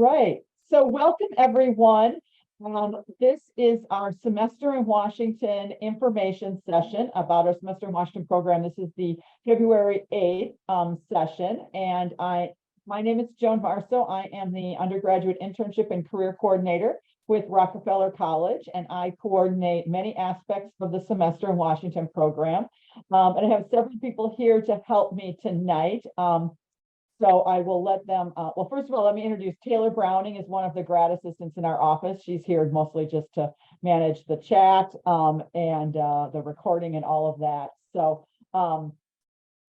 right. So welcome, everyone. This is our semester in Washington information session about our semester in Washington program. This is the February 8th session. And my name is Joan Marso. I am the undergraduate internship and career coordinator with Rockefeller College, and I coordinate many aspects of the semester in Washington program. And I have several people here to help me tonight. So I will let them, well, first of all, let me introduce Taylor Browning is one of the grad assistants in our office. She's here mostly just to manage the chat and the recording and all of that. So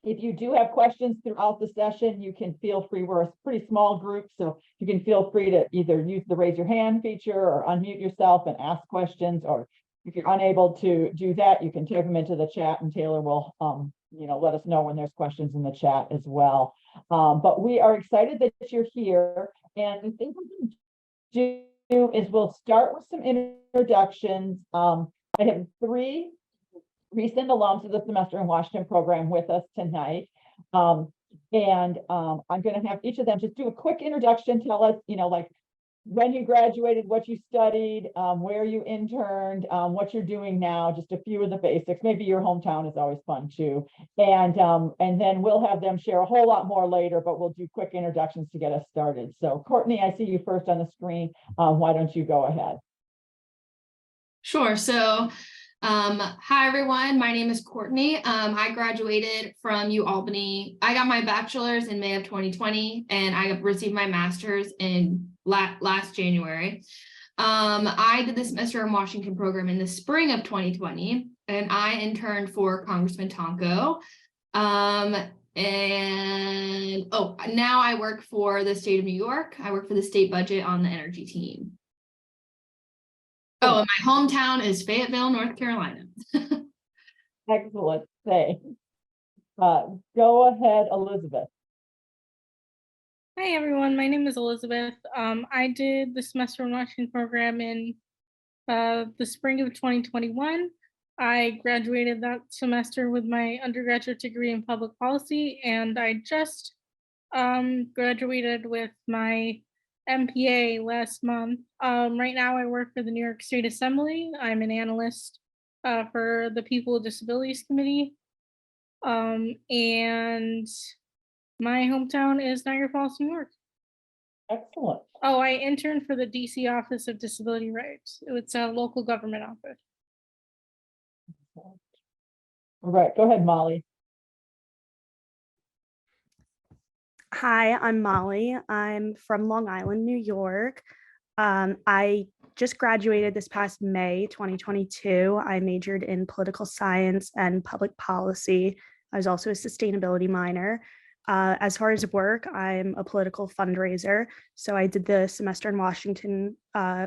if you do have questions throughout the session, you can feel free. We're a pretty small group, so you can feel free to either use the raise your hand feature or unmute yourself and ask questions. Or if you're unable to do that, you can type them into the chat and Taylor will let us know when there's questions in the chat as well. But we are excited that you're here. And the thing we're going to do is we'll start with some introductions. I have three recent alums of the semester in Washington program with us tonight. I'm going to have each of them just do a quick introduction, tell us, like when you graduated, what you studied, where you interned, what you're doing now, just a few of the basics. Maybe your hometown is always fun too. And then we'll have them share a whole lot more later, but we'll do quick introductions to get us started. So Courtney, I see you first on the screen. Why don't you go ahead? Sure. So hi, everyone. My name is Courtney. I graduated from UAlbany. I got my bachelor's in May of 2020, and I received my master's in last January. I did the semester in Washington program in the spring of 2020, and I interned for Congressman Tonko. Now I work for the state of New York. I work for the state budget on the energy team. Oh, and my hometown is Fayetteville, North Carolina. Excellent. Thanks. Go ahead, Elizabeth. Hi, everyone. My name is Elizabeth. I did the semester in Washington program in the spring of 2021. I graduated that semester with my undergraduate degree in public policy, and I just graduated with my MPA last month. Right now I work for the New York State Assembly. I'm an analyst for the People with Disabilities Committee. And my hometown is Niagara Falls, New York. Excellent. Oh, I interned for the DC Office of Disability Rights. It's a local government office. All right, go ahead, Molly. Hi, I'm Molly. I'm from Long Island, New York. I just graduated this past May 2022. I majored in political science and public policy. I was also a sustainability minor. As far as work, I'm a political fundraiser. So I did the semester in Washington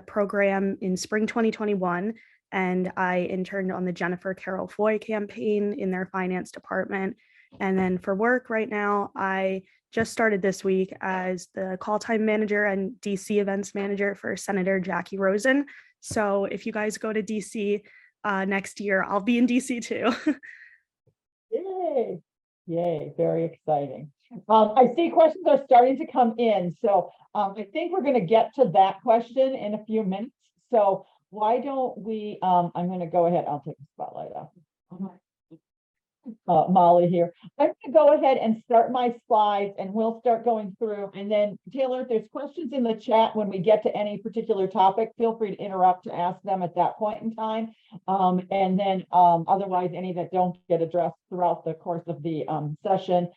program in spring 2021, and I interned on the Jennifer Carroll Foy campaign in their finance department. And then for work right now, I just started this week as the call time manager and DC events manager for Senator Jackie Rosen. So if you guys go to DC next year, I'll be in DC too. Yay. Yay, very exciting. I see questions are starting to come in. So I think we're going to get to that question in a few minutes. So why don't we, I'm going to go ahead. I'll take the spotlight off. Molly here. I'm going to go ahead and start my slides and we'll start going through. And then Taylor, if there's questions in the chat when we get to any particular topic, feel free to interrupt to ask them at that point in time. And then otherwise, any that don't get addressed throughout the course of the session,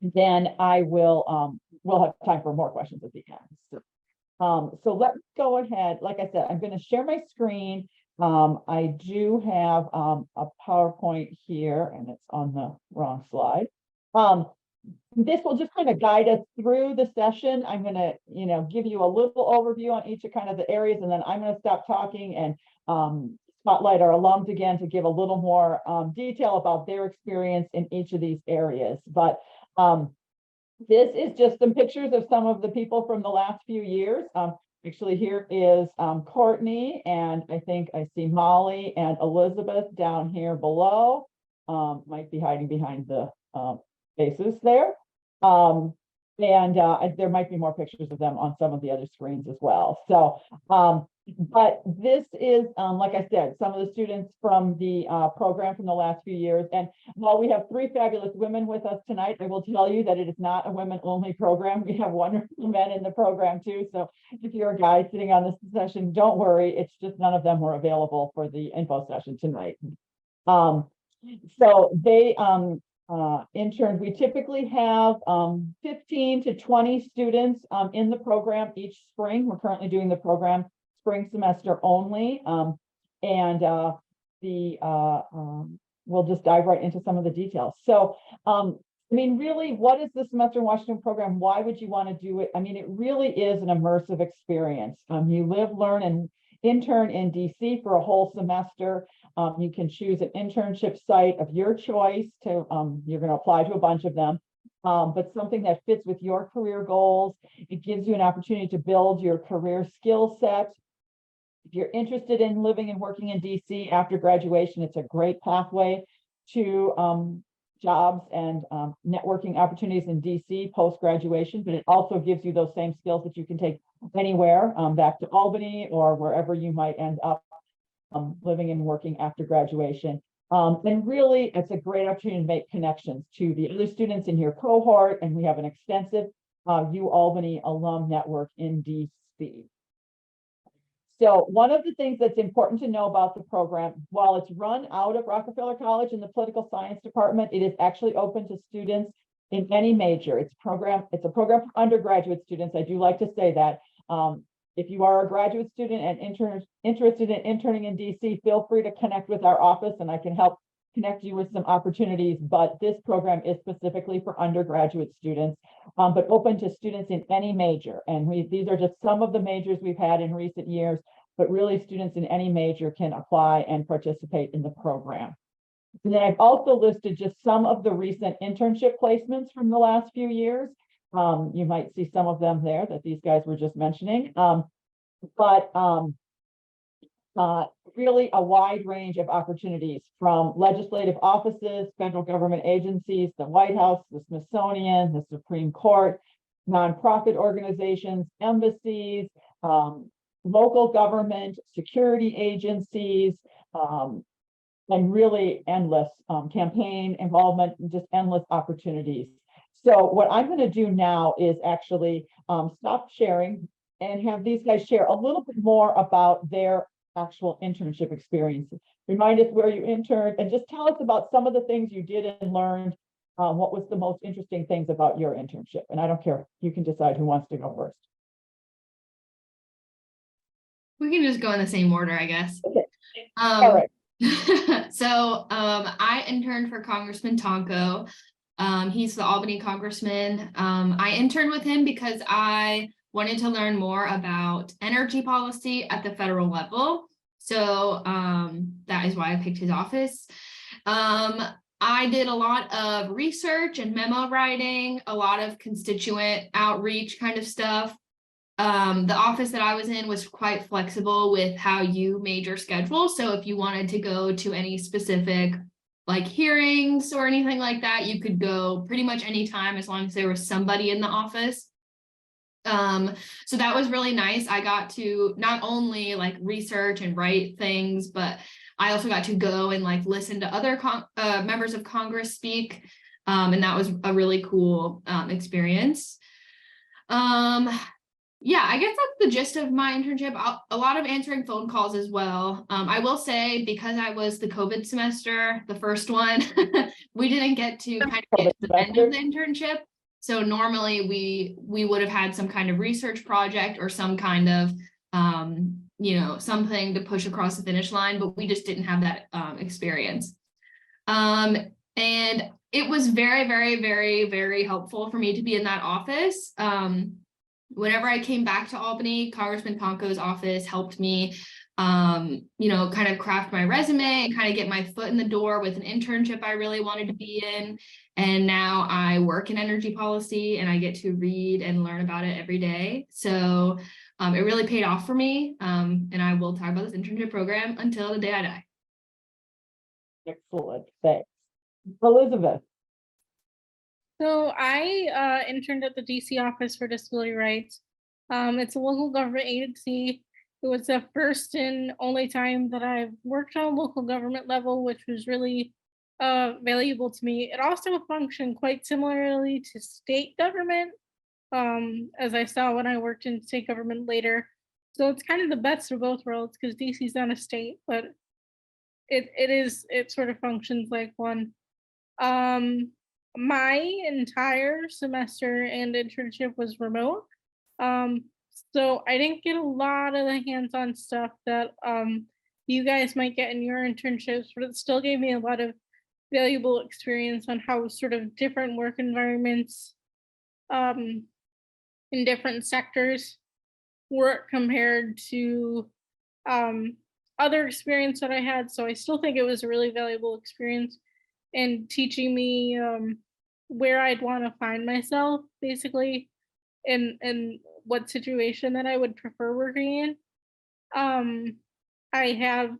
then I will, we'll have time for more questions at the end. So let's go ahead. Like I said, I'm going to share my screen. I do have a PowerPoint here, and it's on the wrong slide. This will just kind of guide us through the session. I'm going to, give you a little overview on each of kind of the areas, and then I'm going to stop talking and spotlight our alums again to give a little more detail about their experience in each of these areas. But this is just some pictures of some of the people from the last few years. Actually, here is Courtney, and I think I see Molly and Elizabeth down here below. Might be hiding behind the faces there. And there might be more pictures of them on some of the other screens as well. So, but this is, like I said, some of the students from the program from the last few years. And while we have three fabulous women with us tonight, I will tell you that it is not a women-only program. We have wonderful men in the program too. So if you're a guy sitting on this session, don't worry. It's just none of them were available for the info session tonight. So they interned. We typically have 15 to 20 students in the program each spring. We're currently doing the program spring semester only. We'll just dive right into some of the details. So, I mean, really, what is the Semester in Washington program? Why would you want to do it? I mean, it really is an immersive experience. You live, learn, and intern in DC for a whole semester. You can choose an internship site of your choice to, you're going to apply to a bunch of them, but something that fits with your career goals. It gives you an opportunity to build your career skill set. If you're interested in living and working in DC after graduation, it's a great pathway to jobs and networking opportunities in DC post-graduation, but it also gives you those same skills that you can take anywhere, back to Albany or wherever you might end up living and working after graduation. And really, it's a great opportunity to make connections to the other students in your cohort, and we have an extensive UAlbany alum network in DC. So one of the things that's important to know about the program, while it's run out of Rockefeller College in the political science department, it is actually open to students in any major. It's a program for undergraduate students. I do like to say that. If you are a graduate student and interested in interning in DC, feel free to connect with our office and I can help connect you with some opportunities. But this program is specifically for undergraduate students, but open to students in any major. And these are just some of the majors we've had in recent years, but really students in any major can apply and participate in the program. And then I've also listed just some of the recent internship placements from the last few years. You might see some of them there that these guys were just mentioning, really a wide range of opportunities from legislative offices, federal government agencies, the White House, the Smithsonian, the Supreme Court, nonprofit organizations, embassies, local government, security agencies, and really endless campaign involvement, just endless opportunities. So what I'm going to do now is actually stop sharing and have these guys share a little bit more about their actual internship experiences. Remind us where you interned and just tell us about some of the things you did and learned. What was the most interesting things about your internship? And I don't care. You can decide who wants to go first. We can just go in the same order, I guess. Okay. All right. So I interned for Congressman Tonko. He's the Albany congressman. I interned with him because I wanted to learn more about energy policy at the federal level. So that is why I picked his office. I did a lot of research and memo writing, a lot of constituent outreach kind of stuff. The office that I was in was quite flexible with how you made your schedule. So if you wanted to go to any specific like hearings or anything like that, you could go pretty much anytime as long as there was somebody in the office. So that was really nice. I got to not only like research and write things, but I also got to go and like listen to other members of Congress speak. And that was a really cool experience. Yeah, I guess that's the gist of my internship. A lot of answering phone calls as well. I will say, because I was the COVID semester, the first one, we didn't get to kind of get to the end of the internship. So normally we would have had some kind of research project or some kind of, something to push across the finish line, but we just didn't have that experience. And it was very, very, very, very helpful for me to be in that office. Whenever I came back to Albany, Congressman Tonko's office helped me, kind of craft my resume and kind of get my foot in the door with an internship I really wanted to be in. And now I work in energy policy and I get to read and learn about it every day. So it really paid off for me. And I will talk about this internship program until the day I die. Excellent. Thanks. Elizabeth. So I interned at the DC Office for Disability Rights. It's a local government agency. It was the first and only time that I've worked on local government level, which was really valuable to me. It also functioned quite similarly to state government, as I saw when I worked in state government later. So it's kind of the best of both worlds because DC's not a state, but it sort of functions like one. Um, my entire semester and internship was remote. Um, so I didn't get a lot of the hands-on stuff that you guys might get in your internships, but it still gave me a lot of valuable experience on how sort of different work environments um in different sectors work compared to um other experience that I had. So I still think it was a really valuable experience and teaching me where I'd want to find myself basically in what situation that I would prefer working in. I have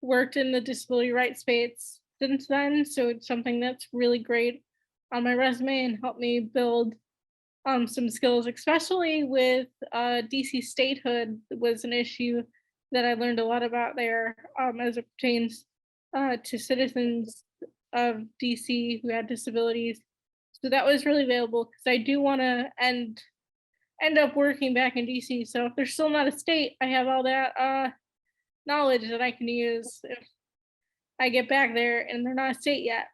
worked in the disability rights space since then, so it's something that's really great on my resume and helped me build some skills, especially with DC statehood was an issue that I learned a lot about there as it pertains to citizens of DC who had disabilities. So that was really valuable because I do want to end up working back in DC. So if they're still not a state, I have all that knowledge that I can use if I get back there and they're not a state yet.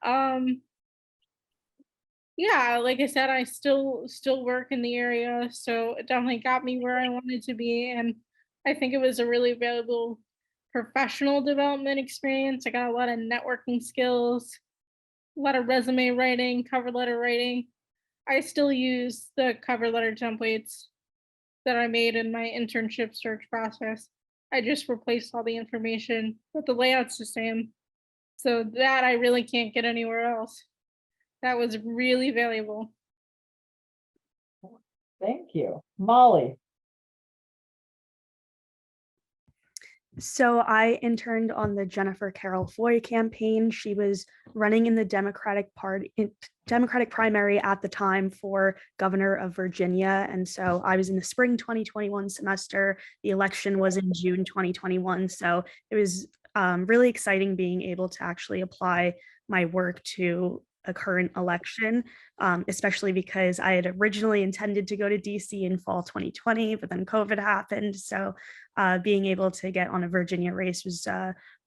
Yeah, like I said, I still work in the area, so it definitely got me where I wanted to be, and I think it was a really valuable professional development experience. I got a lot of networking skills, a lot of resume writing, cover letter writing. I still use the cover letter templates that I made in my internship search process. I just replaced all the information, but the layout's the same. So that I really can't get anywhere else. That was really valuable. Thank you. Molly. So I interned on the Jennifer Carroll Foy campaign. She was running in the Democratic primary at the time for governor of Virginia. And so I was in the spring 2021 semester. The election was in June 2021. So it was really exciting being able to actually apply my work to a current election, especially because I had originally intended to go to DC in fall 2020, but then COVID happened. So being able to get on a Virginia race was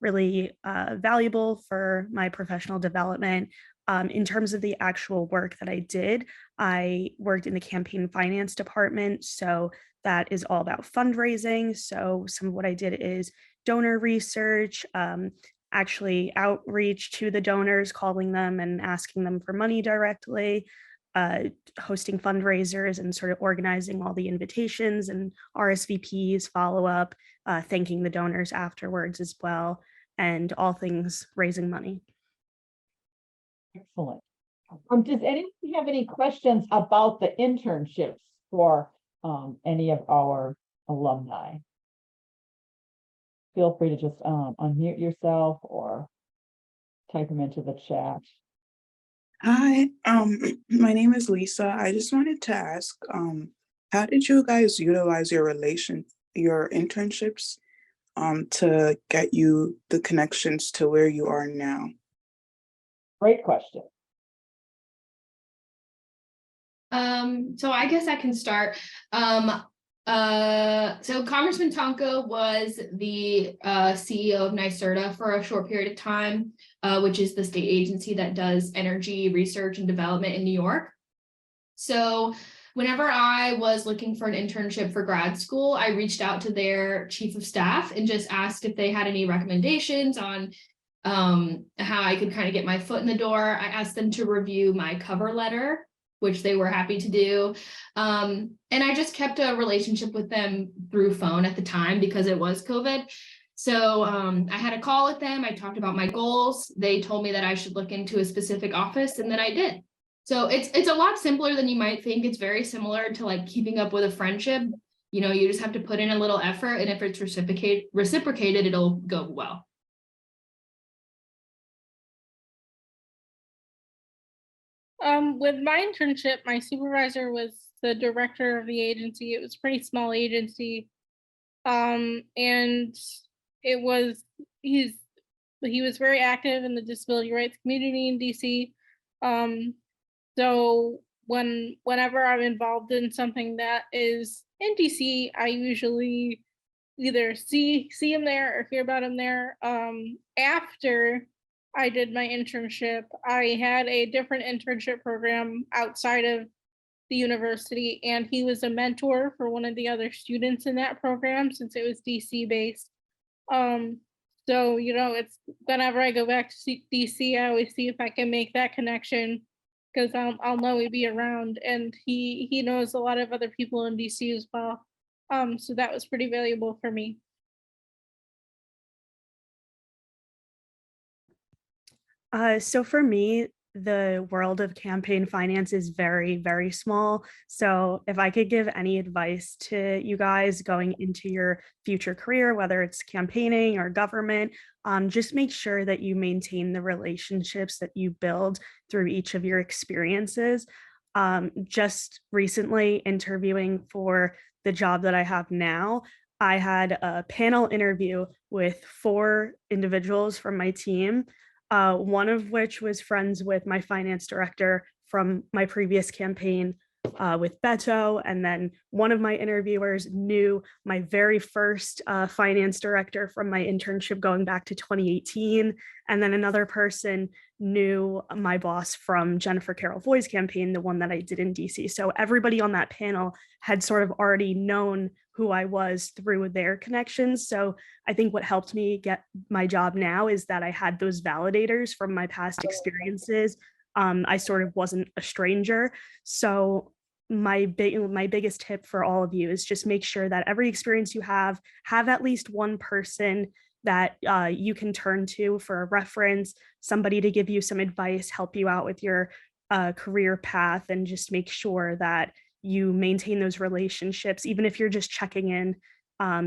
really valuable for my professional development. In terms of the actual work that I did, I worked in the campaign finance department. So that is all about fundraising. So some of what I did is donor research, actually outreach to the donors, calling them and asking them for money directly, hosting fundraisers and sort of organizing all the invitations and RSVPs, follow up, thanking the donors afterwards as well, and all things raising money. Excellent. Does anyone have any questions about the internships for any of our alumni? Feel free to just unmute yourself or type them into the chat. Hi, my name is Lisa. I just wanted to ask, how did you guys utilize your internships, to get you the connections to where you are now? Great question. So I guess I can start. So Congressman Tonko was the CEO of NYSERDA for a short period of time, which is the state agency that does energy research and development in New York. So whenever I was looking for an internship for grad school, I reached out to their chief of staff and just asked if they had any recommendations on how I could kind of get my foot in the door. I asked them to review my cover letter, which they were happy to do. And I just kept a relationship with them through phone at the time because it was COVID. So I had a call with them. I talked about my goals. They told me that I should look into a specific office, and then I did. So it's a lot simpler than you might think. It's very similar to like keeping up with a friendship. You know, you just have to put in a little effort, and if it's reciprocated, it'll go well. With my internship, my supervisor was the director of the agency. It was a pretty small agency. And it was he's he was very active in the disability rights community in DC. Um, so whenever I'm involved in something that is in DC, I usually either see him there or hear about him there. After I did my internship, I had a different internship program outside of the university, and he was a mentor for one of the other students in that program since it was DC based. Um, so it's whenever I go back to DC, I always see if I can make that connection because I'll know he'd be around, and he knows a lot of other people in DC as well. So that was pretty valuable for me. So for me, the world of campaign finance is very, very small. So if I could give any advice to you guys going into your future career, whether it's campaigning or government, just make sure that you maintain the relationships that you build through each of your experiences. Just recently interviewing for the job that I have now, I had a panel interview with 4 individuals from my team, one of which was friends with my finance director from my previous campaign with Beto. And then one of my interviewers knew my very first finance director from my internship going back to 2018. And then another person knew my boss from Jennifer Carroll Foy's campaign, the one that I did in DC. So everybody on that panel had sort of already known who I was through their connections. So I think what helped me get my job now is that I had those validators from my past experiences. I sort of wasn't a stranger. So my biggest tip for all of you is just make sure that every experience you have at least one person that you can turn to for a reference, somebody to give you some advice, help you out with your career path, and just make sure that you maintain those relationships, even if you're just checking in.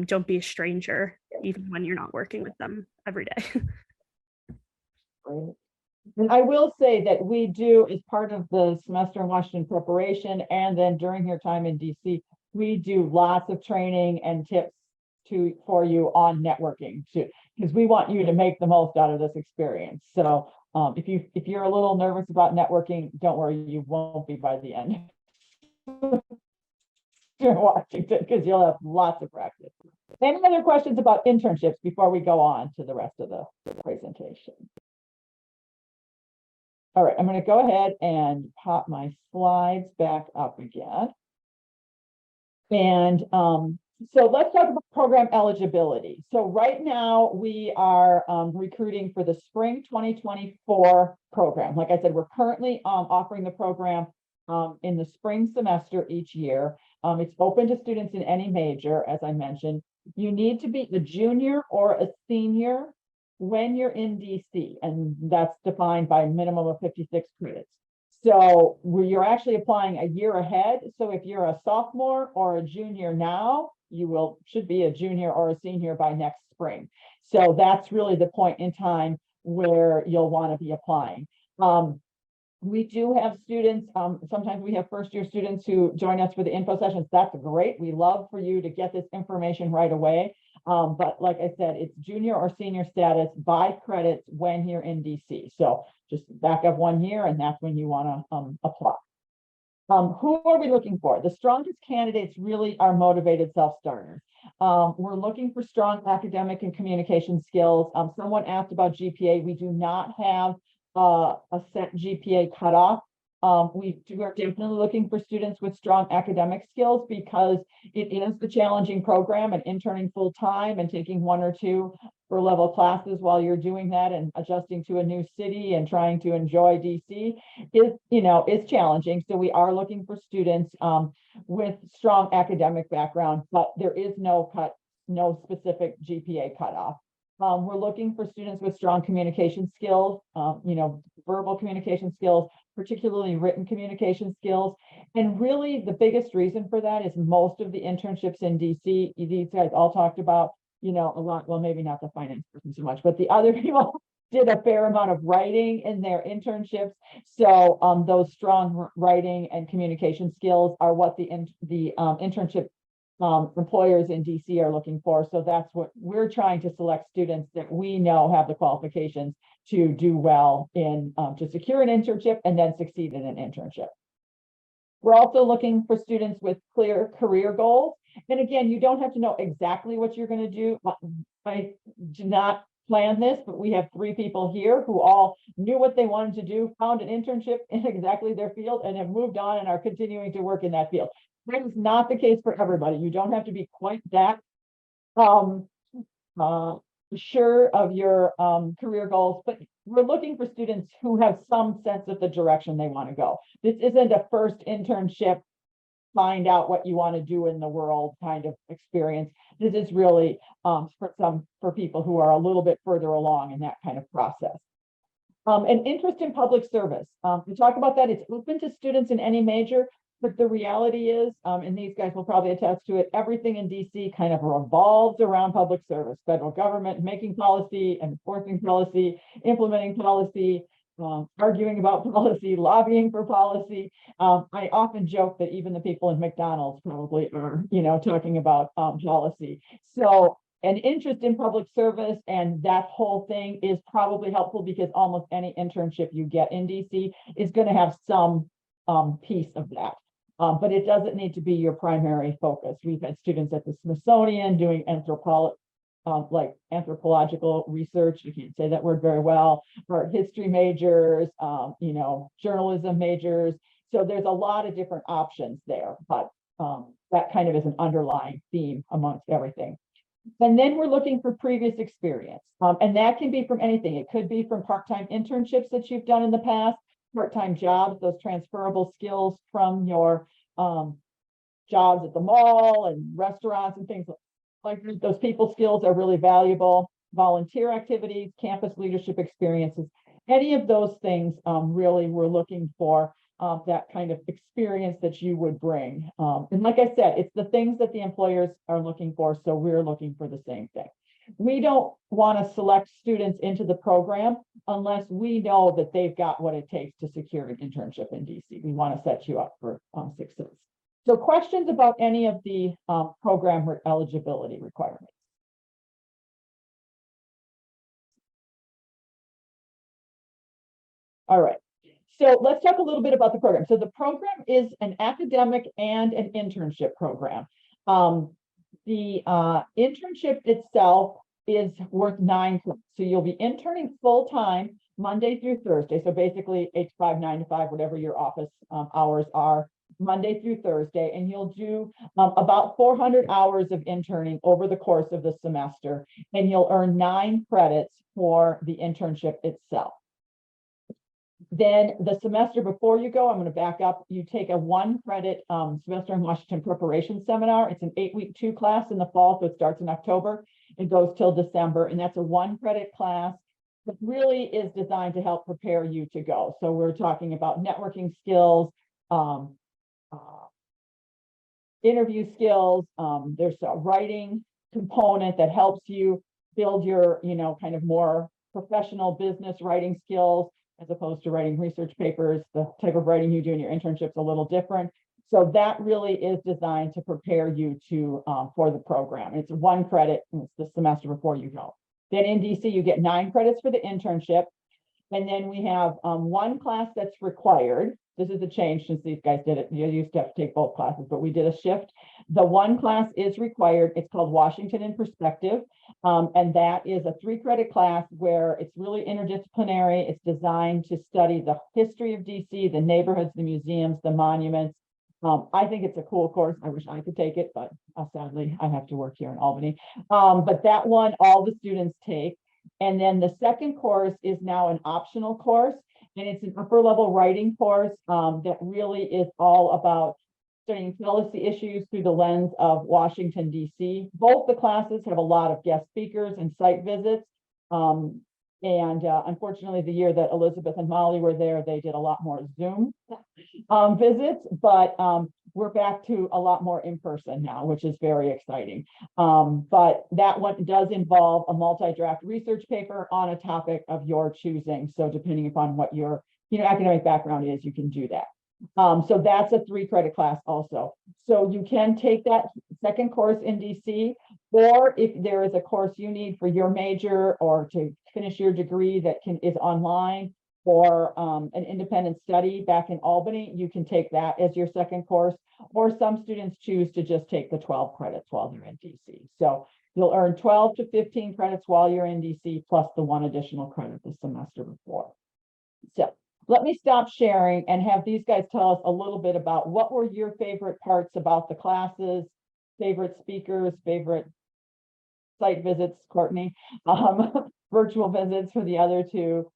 Don't be a stranger, even when you're not working with them every day. Great. And I will say that we do, as part of the semester in Washington preparation, and then during your time in DC, we do lots of training and tips for you on networking too, because we want you to make the most out of this experience. So if you're a little nervous about networking, don't worry, you won't be by the end. You're in Washington, because you'll have lots of practice. Any other questions about internships before we go on to the rest of the presentation? All right, I'm going to go ahead and pop my slides back up again. And so let's talk about program eligibility. So right now we are recruiting for the spring 2024 program. Like I said, we're currently offering the program in the spring semester each year. It's open to students in any major, as I mentioned. You need to be a junior or a senior when you're in DC, and that's defined by a minimum of 56 credits. So you're actually applying a year ahead. So if you're a sophomore or a junior now, you should be a junior or a senior by next spring. So that's really the point in time where you'll want to be applying. We do have students, sometimes we have first year students who join us for the info sessions. That's great. We love for you to get this information right away. But like I said, it's junior or senior status by credits when you're in DC. So just back up 1 year, and that's when you want to apply. Who are we looking for? The strongest candidates really are motivated self-starters. We're looking for strong academic and communication skills. Someone asked about GPA. We do not have a set GPA cutoff. We are definitely looking for students with strong academic skills because it is a challenging program, and interning full time and taking 1 or 2 for level classes while you're doing that and adjusting to a new city and trying to enjoy DC is challenging. So we are looking for students with strong academic background, but there is no specific GPA cutoff. We're looking for students with strong communication skills, verbal communication skills, particularly written communication skills. And really the biggest reason for that is most of the internships in DC, these guys all talked about, a lot, well, maybe not the finance person so much, but the other people did a fair amount of writing in their internships. So those strong writing and communication skills are what the internship employers in DC are looking for. So that's what we're trying to select students that we know have the qualifications to do well in to secure an internship and then succeed in an internship. We're also looking for students with clear career goals. And again, you don't have to know exactly what you're going to do. I did not plan this, but we have 3 people here who all knew what they wanted to do, found an internship in exactly their field, and have moved on and are continuing to work in that field. That is not the case for everybody. You don't have to be quite that sure of your career goals, but we're looking for students who have some sense of the direction they want to go. This isn't a first internship, find out what you want to do in the world kind of experience. This is really for people who are a little bit further along in that kind of process. An interest in public service. We talk about that. It's open to students in any major, but the reality is, and these guys will probably attest to it, everything in DC kind of revolves around public service, federal government, making policy, enforcing policy, implementing policy, arguing about policy, lobbying for policy. I often joke that even the people in McDonald's probably are, talking about policy. So an interest in public service and that whole thing is probably helpful because almost any internship you get in DC is going to have some piece of that. But it doesn't need to be your primary focus. We've had students at the Smithsonian doing anthropological research. You can't say that word very well. Art history majors, journalism majors. So there's a lot of different options there, but that kind of is an underlying theme amongst everything. And then we're looking for previous experience. And that can be from anything. It could be from part-time internships that you've done in the past, part-time jobs, those transferable skills from your jobs at the mall and restaurants and things like those people skills are really valuable. Volunteer activities, campus leadership experiences, any of those things really we're looking for that kind of experience that you would bring. And like I said, it's the things that the employers are looking for. So we're looking for the same thing. We don't want to select students into the program unless we know that they've got what it takes to secure an internship in DC. We want to set you up for success. So questions about any of the program eligibility requirements? All right. So let's talk a little bit about the program. So the program is an academic and an internship program. The internship itself is worth 9 credits. So you'll be interning full-time Monday through Thursday. So basically 8 to 5, 9 to 5, whatever your office hours are, Monday through Thursday. And you'll do about 400 hours of interning over the course of the semester. And you'll earn 9 credits for the internship itself. Then the semester before you go, I'm going to back up. You take a 1 credit semester in Washington preparation seminar. It's an 8-week 2 class in the fall. So it starts in October. It goes till December. And that's a 1 credit class that really is designed to help prepare you to go. So we're talking about networking skills, interview skills. There's a writing component that helps you build your, kind of more professional business writing skills, as opposed to writing research papers. The type of writing you do in your internship is a little different. So that really is designed to prepare you to for the program. It's 1 credit, and it's the semester before you go. Then in DC, you get 9 credits for the internship. And then we have 1 class that's required. This is a change since these guys did it. You used to have to take both classes, but we did a shift. The 1 class is required. It's called Washington in Perspective. And that is a 3 credit class where it's really interdisciplinary. It's designed to study the history of DC, the neighborhoods, the museums, the monuments. I think it's a cool course. I wish I could take it, but sadly, I have to work here in Albany. But that one, all the students take. And then the second course is now an optional course, and it's an upper level writing course that really is all about studying policy issues through the lens of Washington, D.C. Both the classes have a lot of guest speakers and site visits. Unfortunately, the year that Elizabeth and Molly were there, they did a lot more Zoom visits, but we're back to a lot more in person now, which is very exciting. But that one does involve a multi-draft research paper on a topic of your choosing. So depending upon what your academic background is, you can do that. So that's a 3-credit class also. So you can take that second course in DC, or if there is a course you need for your major or to finish your degree that is online, or an independent study back in Albany, you can take that as your second course, or some students choose to just take the 12 credits while they're in DC. So you'll earn 12 to 15 credits while you're in DC, plus the 1 additional credit the semester before. So let me stop sharing and have these guys tell us a little bit about what were your favorite parts about the classes, favorite speakers, favorite site visits, Courtney, virtual visits for the other 2.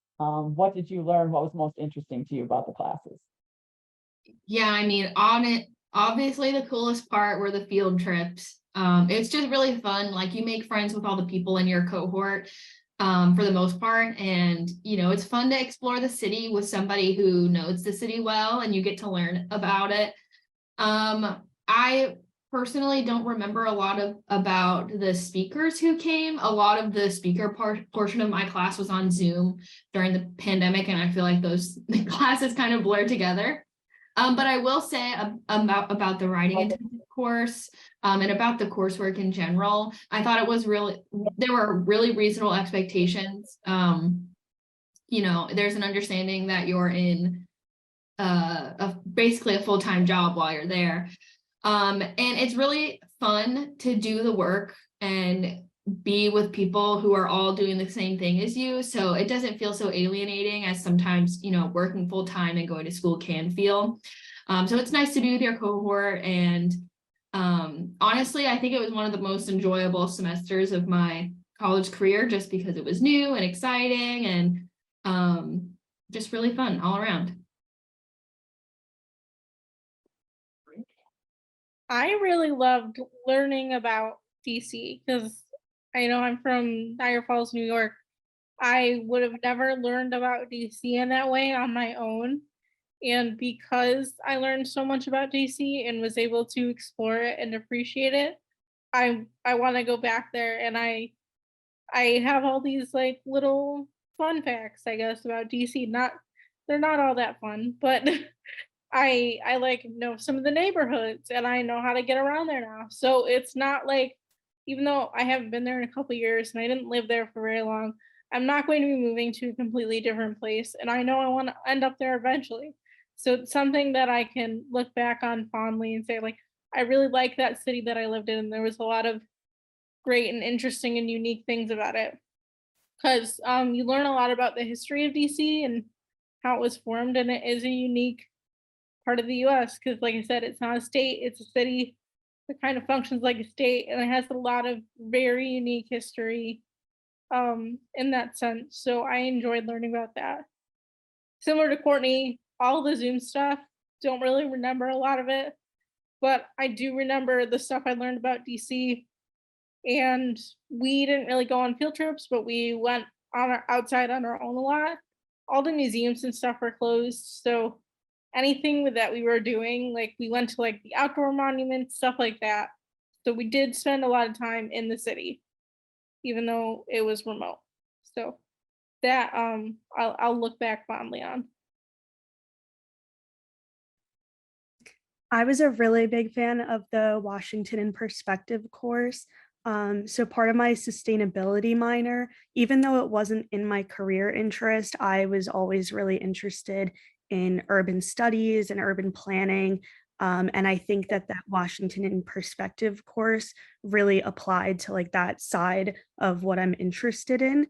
What did you learn? What was most interesting to you about the classes? Yeah, I mean, on it, obviously the coolest part were the field trips. It's just really fun. Like, you make friends with all the people in your cohort, for the most part. And, it's fun to explore the city with somebody who knows the city well, and you get to learn about it. I personally don't remember a lot about the speakers who came. A lot of the speaker portion of my class was on Zoom during the pandemic, and I feel like those classes kind of blur together. But I will say about the writing intensive course, and about the coursework in general, I thought it was there were really reasonable expectations. There's an understanding that you're in basically a full-time job while you're there. And it's really fun to do the work and be with people who are all doing the same thing as you. So it doesn't feel so alienating as sometimes, working full time and going to school can feel. So it's nice to be with your cohort. And honestly, I think it was one of the most enjoyable semesters of my college career, just because it was new and exciting and just really fun all around. I really loved learning about DC because I know I'm from Niagara Falls, New York. I would have never learned about DC in that way on my own. And because I learned so much about DC and was able to explore it and appreciate it, I want to go back there. And I have all these like little fun facts, I guess, about DC. They're not all that fun, but I like know some of the neighborhoods and I know how to get around there now. So it's not like, even though I haven't been there in a couple years and I didn't live there for very long, I'm not going to be moving to a completely different place. And I know I want to end up there eventually. So it's something that I can look back on fondly and say, like, I really like that city that I lived in. There was a lot of great and interesting and unique things about it. Because you learn a lot about the history of DC and how it was formed, and it is a unique part of the US because, like I said, it's not a state, it's a city that kind of functions like a state, and it has a lot of very unique history in that sense. So I enjoyed learning about that. Similar to Courtney, all the Zoom stuff, don't really remember a lot of it, but I do remember the stuff I learned about DC. And we didn't really go on field trips, but we went outside on our own a lot. All the museums and stuff were closed, so anything that we were doing, like we went to like the outdoor monuments, stuff like that. So we did spend a lot of time in the city, even though it was remote. So that I'll look back fondly on. I was a really big fan of the Washington in Perspective course. So part of my sustainability minor, even though it wasn't in my career interest, I was always really interested in urban studies and urban planning. And I think that Washington in Perspective course really applied to like that side of what I'm interested in.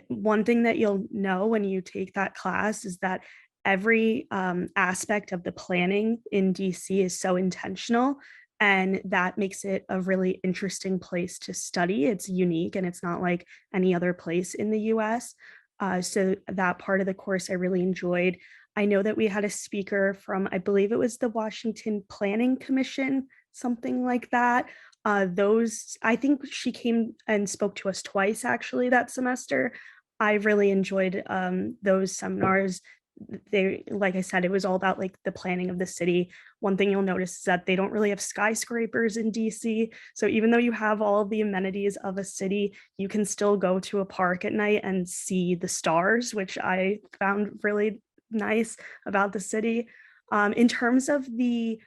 One thing that you'll know when you take that class is that every aspect of the planning in DC is so intentional, and that makes it a really interesting place to study. It's unique and it's not like any other place in the US. So that part of the course I really enjoyed. I know that we had a speaker from, I believe it was the Washington Planning Commission, something like that. I think she came and spoke to us twice actually that semester. I really enjoyed those seminars. they, like I said, it was all about like the planning of the city. One thing you'll notice is that they don't really have skyscrapers in DC. So even though you have all of the amenities of a city, you can still go to a park at night and see the stars, which I found really nice about the city. In terms of the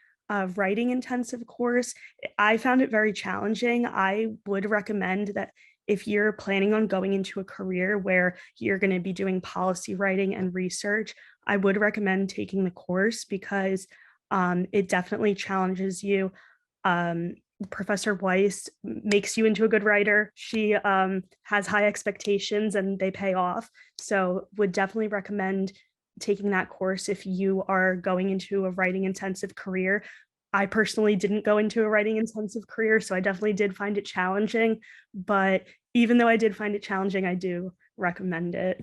writing intensive course, I found it very challenging. I would recommend that if you're planning on going into a career where you're going to be doing policy writing and research, I would recommend taking the course because it definitely challenges you. Professor Weiss makes you into a good writer. She has high expectations and they pay off. So would definitely recommend taking that course if you are going into a writing intensive career. I personally didn't go into a writing intensive career, so I definitely did find it challenging. But even though I did find it challenging, I do recommend it.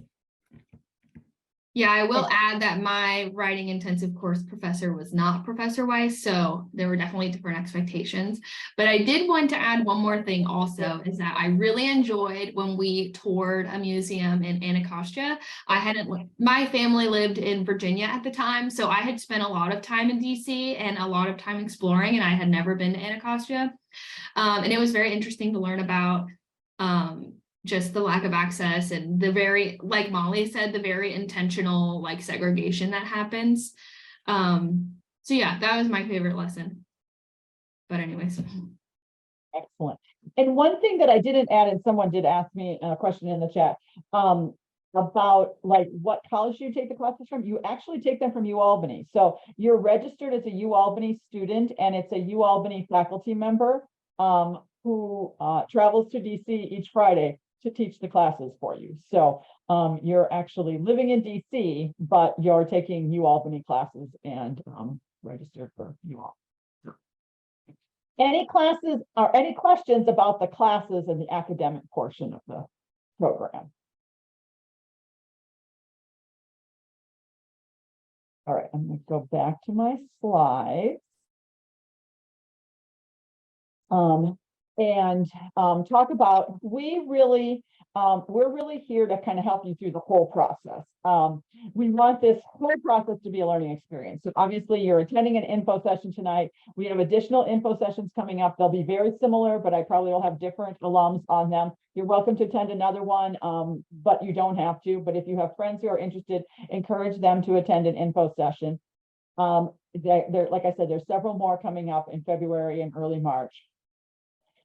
Yeah, I will add that my writing intensive course professor was not Professor Weiss, so there were definitely different expectations. But I did want to add one more thing also, is that I really enjoyed when we toured a museum in Anacostia. My family lived in Virginia at the time, so I had spent a lot of time in DC and a lot of time exploring, and I had never been to Anacostia. And it was very interesting to learn about just the lack of access and the very, like Molly said, the very intentional like segregation that happens. So yeah, that was my favorite lesson. But anyways. Excellent. And one thing that I didn't add, and someone did ask me a question in the chat, about like what college you take the classes from. You actually take them from UAlbany. So you're registered as a UAlbany student, and it's a UAlbany faculty member who travels to DC each Friday to teach the classes for you. So you're actually living in DC, but you're taking UAlbany classes and registered for UAlbany. Any classes or any questions about the classes and the academic portion of the program? All right, I'm going to go back to my slides. And talk about, we're really here to kind of help you through the whole process. We want this whole process to be a learning experience. So obviously you're attending an info session tonight. We have additional info sessions coming up. They'll be very similar, but I probably will have different alums on them. You're welcome to attend another one, but you don't have to. But if you have friends who are interested, encourage them to attend an info session. Like I said, there's several more coming up in February and early March.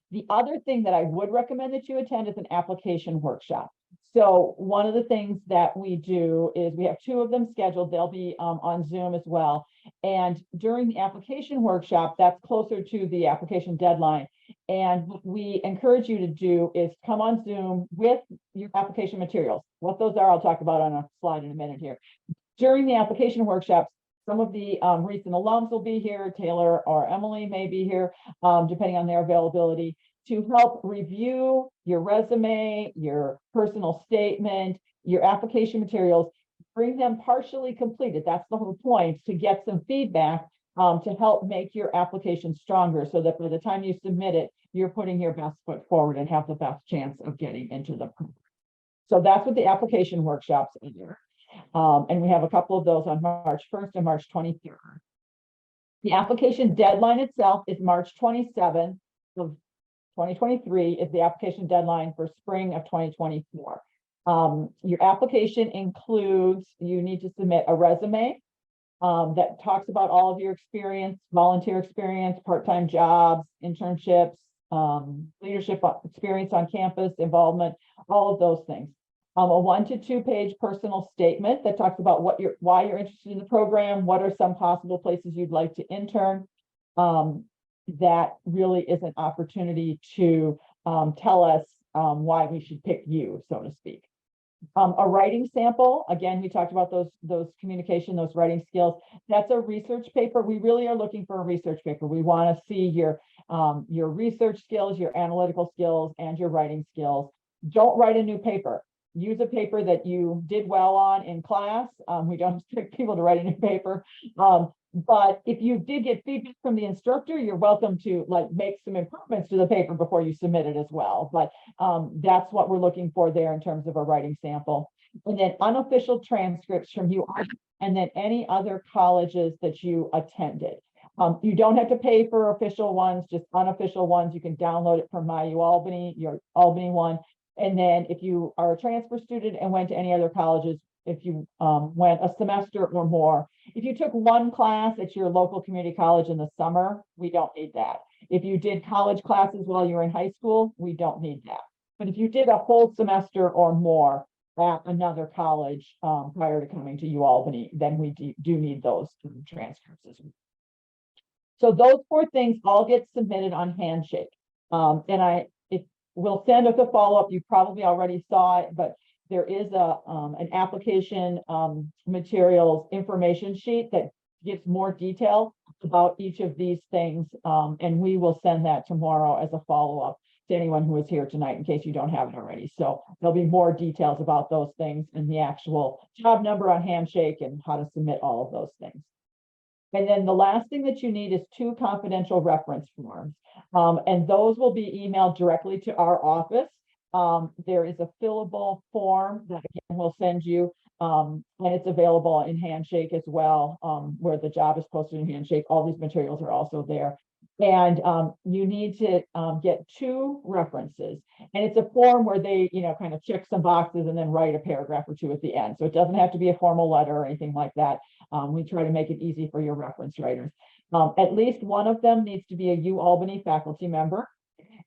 The other thing that I would recommend that you attend is an application workshop. So one of the things that we do is we have 2 of them scheduled. They'll be on Zoom as well. And during the application workshop, that's closer to the application deadline. And what we encourage you to do is come on Zoom with your application materials. What those are, I'll talk about on a slide in a minute here. During the application workshops, some of the recent alums will be here. Taylor or Emily may be here, depending on their availability, to help review your resume, your personal statement, your application materials, bring them partially completed. That's the whole point, to get some feedback to help make your application stronger so that by the time you submit it, you're putting your best foot forward and have the best chance of getting into the program. So that's what the application workshops are. And we have a couple of those on March 1st and March 23rd. The application deadline itself is March 27th of 2023 is the application deadline for spring of 2024. Your application includes, you need to submit a resume that talks about all of your experience, volunteer experience, part-time jobs, internships, leadership experience on campus, involvement, all of those things. A 1 to 2 page personal statement that talks about why you're interested in the program, what are some possible places you'd like to intern. That really is an opportunity to tell us why we should pick you, so to speak. A writing sample, again, we talked about those communication, those writing skills. That's a research paper. We really are looking for a research paper. We want to see your research skills, your analytical skills, and your writing skills. Don't write a new paper. Use a paper that you did well on in class. We don't expect people to write a new paper. But if you did get feedback from the instructor, you're welcome to make some improvements to the paper before you submit it as well. But that's what we're looking for there in terms of a writing sample. and then unofficial transcripts from you, and then any other colleges that you attended. You don't have to pay for official ones, just unofficial ones. You can download it from my UAlbany, your Albany one. And then if you are a transfer student and went to any other colleges, if you went a semester or more, if you took one class at your local community college in the summer, we don't need that. If you did college classes while you were in high school, we don't need that. But if you did a whole semester or more at another college prior to coming to UAlbany, then we do need those transcripts as well. So those 4 things all get submitted on Handshake. And we'll send us a follow-up. You probably already saw it, but there is an application materials information sheet that gives more detail about each of these things. And we will send that tomorrow as a follow-up to anyone who is here tonight in case you don't have it already. So there'll be more details about those things and the actual job number on Handshake and how to submit all of those things. And then the last thing that you need is 2 confidential reference forms. And those will be emailed directly to our office. There is a fillable form that again we'll send you, and it's available in Handshake as well, where the job is posted in Handshake. All these materials are also there. And you need to get 2 references. And it's a form where they, kind of check some boxes and then write a paragraph or 2 at the end. So it doesn't have to be a formal letter or anything like that. We try to make it easy for your reference writers. At least one of them needs to be a UAlbany faculty member.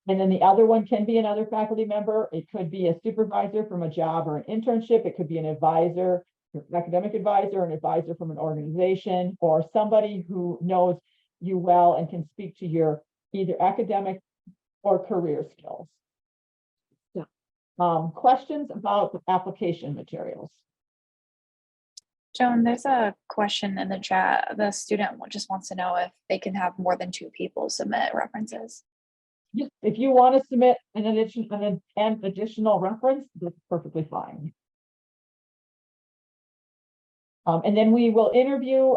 And then the other one can be another faculty member. It could be a supervisor from a job or an internship. It could be an advisor, an academic advisor, an advisor from an organization, or somebody who knows you well and can speak to your either academic or career skills. So, questions about the application materials? Joan, there's a question in the chat. The student just wants to know if they can have more than 2 people submit references. Yes, if you want to submit an additional reference, that's perfectly fine. And then we will interview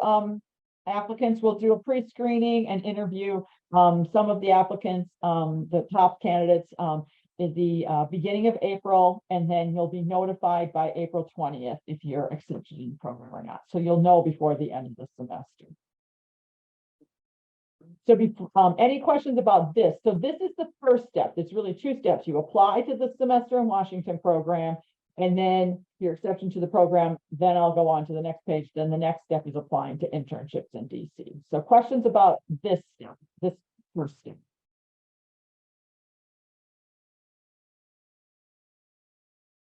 applicants. We'll do a pre-screening and interview some of the applicants, the top candidates, at the beginning of April, and then you'll be notified by April 20th if you're accepted in the program or not. So you'll know before the end of the semester. So any questions about this? So this is the first step. It's really 2 steps. You apply to the semester in Washington program, and then your exception to the program. Then I'll go on to the next page. Then the next step is applying to internships in DC. So questions about this step, this first step?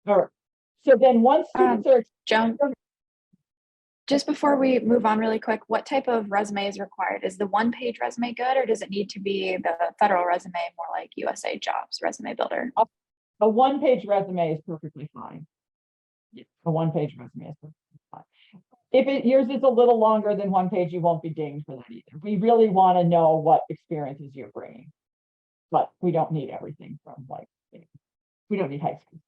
All right. So then once students are Joan, just before we move on really quick, what type of resume is required? Is the 1-page resume good, or does it need to be the federal resume, more like USA Jobs Resume Builder? A 1-page resume is perfectly fine. Yeah, a 1-page resume is perfectly fine. If yours is a little longer than 1 page, you won't be dinged for that either. We really want to know what experiences you're bringing, but we don't need everything from we don't need high school.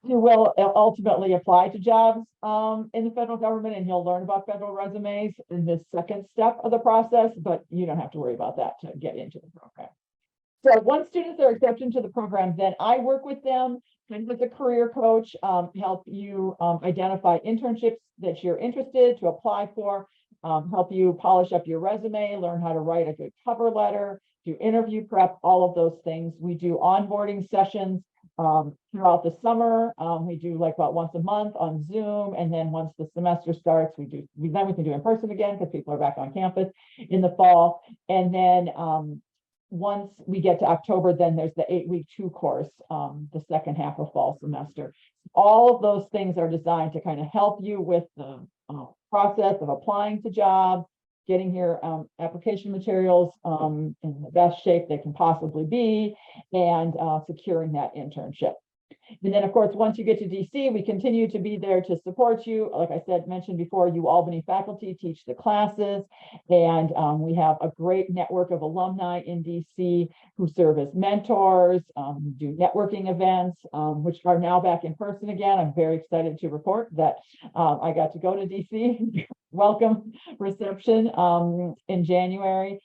You will ultimately apply to jobs in the federal government, and you'll learn about federal resumes in the second step of the process, but you don't have to worry about that to get into the program. So once students are accepted to the program, then I work with them kind of as a career coach, help you identify internships that you're interested to apply for, help you polish up your resume, learn how to write a good cover letter, do interview prep, all of those things. We do onboarding sessions throughout the summer. We do like about once a month on Zoom, and then once the semester starts, we can do in person again because people are back on campus in the fall. And then once we get to October, then there's the 8-week 2 course, the second half of fall semester. All of those things are designed to kind of help you with the process of applying to jobs, getting your application materials in the best shape they can possibly be, and securing that internship. And then, of course, once you get to DC, we continue to be there to support you. Like I mentioned before, UAlbany faculty teach the classes, and we have a great network of alumni in DC who serve as mentors, do networking events, which are now back in person again. I'm very excited to report that I got to go to DC. Welcome reception in January.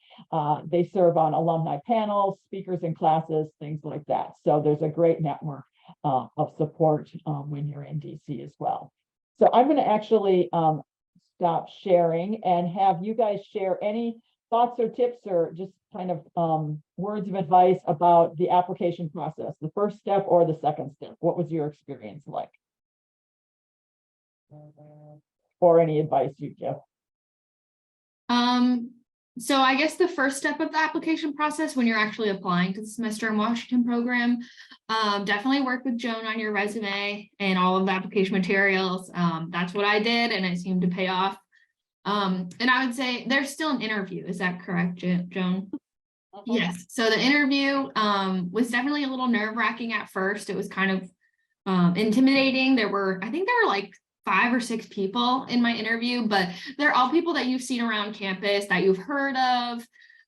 They serve on alumni panels, speakers in classes, things like that. So there's a great network of support when you're in DC as well. So I'm going to actually stop sharing and have you guys share any thoughts or tips or just kind of words of advice about the application process, the first step or the second step. What was your experience like? Or any advice you give? So I guess the first step of the application process when you're actually applying to the semester in Washington program, definitely work with Joan on your resume and all of the application materials. That's what I did, and it seemed to pay off. And I would say there's still an interview. Is that correct, Joan? Yes. So the interview was definitely a little nerve-wracking at first. It was kind of intimidating. I think there were like 5 or 6 people in my interview, but they're all people that you've seen around campus that you've heard of.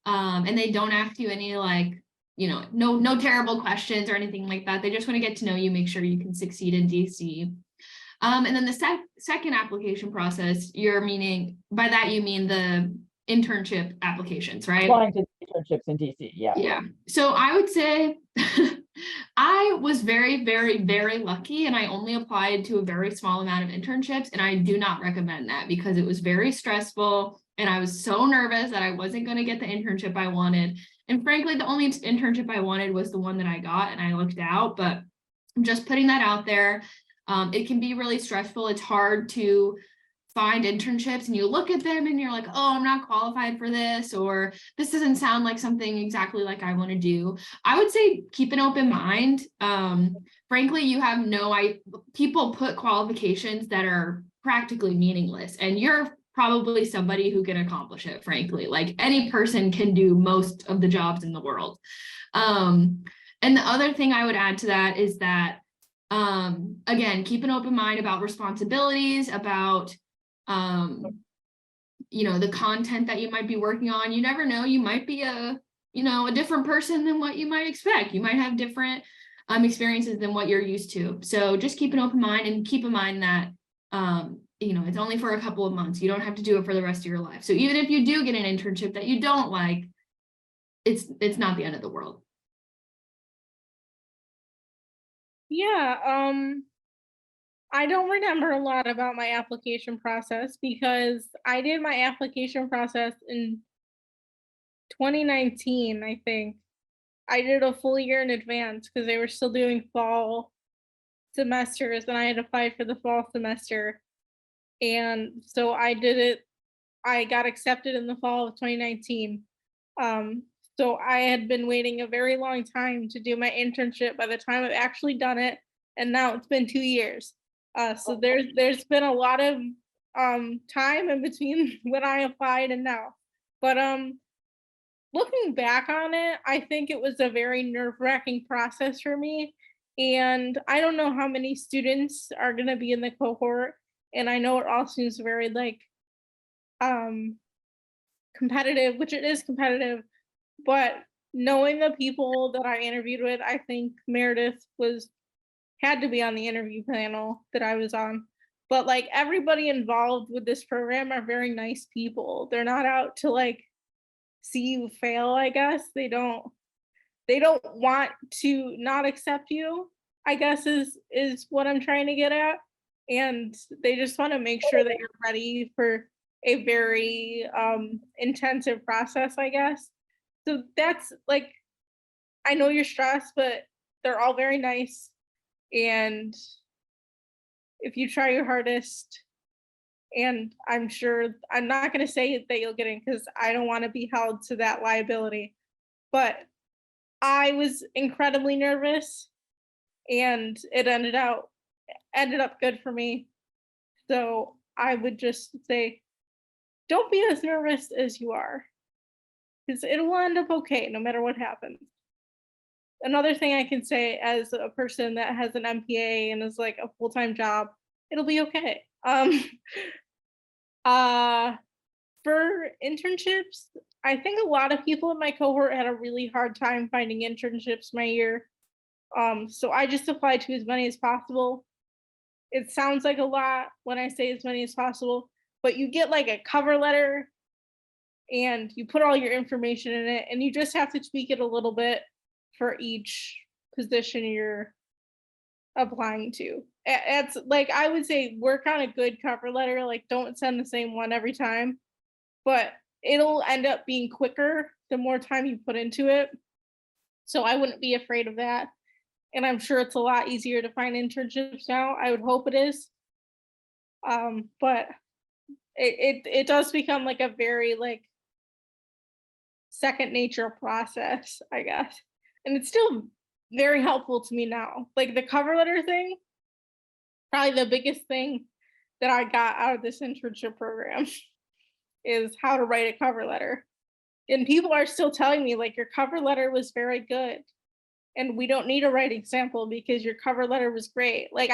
And they don't ask you any like, no terrible questions or anything like that. They just want to get to know you, make sure you can succeed in DC. And then the second application process, by that you mean the internship applications, right? Applying to internships in DC, yeah. Yeah. So I would say I was very, very, very lucky, and I only applied to a very small amount of internships, and I do not recommend that because it was very stressful, and I was so nervous that I wasn't going to get the internship I wanted. And frankly, the only internship I wanted was the one that I got, and I looked out, but I'm just putting that out there. It can be really stressful. It's hard to find internships and you look at them and you're like, oh, I'm not qualified for this, or this doesn't sound like something exactly like I want to do. I would say keep an open mind. Frankly, you have people put qualifications that are practically meaningless, and you're probably somebody who can accomplish it, frankly. Like any person can do most of the jobs in the world. And the other thing I would add to that is that, again, keep an open mind about responsibilities, about the content that you might be working on. You never know, you might be a different person than what you might expect. You might have different experiences than what you're used to. So just keep an open mind, and keep in mind that it's only for a couple of months. You don't have to do it for the rest of your life. So even if you do get an internship that you don't like, it's not the end of the world. Yeah, I don't remember a lot about my application process because I did my application process in 2019, I think. I did a full year in advance because they were still doing fall semesters, and I had applied for the fall semester. And so I did it. I got accepted in the fall of 2019. So I had been waiting a very long time to do my internship by the time I've actually done it, and now it's been 2 years. So there's been a lot of time in between when I applied and now. But looking back on it, I think it was a very nerve-wracking process for me. And I don't know how many students are gonna be in the cohort. And I know it all seems very like competitive, which it is competitive, but knowing the people that I interviewed with, I think Meredith had to be on the interview panel that I was on. But like everybody involved with this program are very nice people. They're not out to like see you fail, I guess. They don't want to not accept you, I guess is what I'm trying to get at. And they just want to make sure that you're ready for a very intensive process, I guess. So that's like, I know you're stressed, but they're all very nice. And if you try your hardest, and I'm sure, I'm not going to say that you'll get in because I don't want to be held to that liability, but I was incredibly nervous and it ended up good for me. So I would just say, don't be as nervous as you are, because it'll end up okay no matter what happens. Another thing I can say as a person that has an MPA and is like a full-time job, it'll be okay. For internships, I think a lot of people in my cohort had a really hard time finding internships my year. So I just applied to as many as possible. It sounds like a lot when I say as many as possible, but you get like a cover letter and you put all your information in it, and you just have to tweak it a little bit for each position you're applying to. It's like, I would say work on a good cover letter, like don't send the same one every time, but it'll end up being quicker the more time you put into it. So I wouldn't be afraid of that. And I'm sure it's a lot easier to find internships now. I would hope it is. But it does become like a very like second nature process, I guess. And it's still very helpful to me now. Like the cover letter thing, probably the biggest thing that I got out of this internship program is how to write a cover letter. And people are still telling me like your cover letter was very good. And we don't need a writing sample because your cover letter was great. Like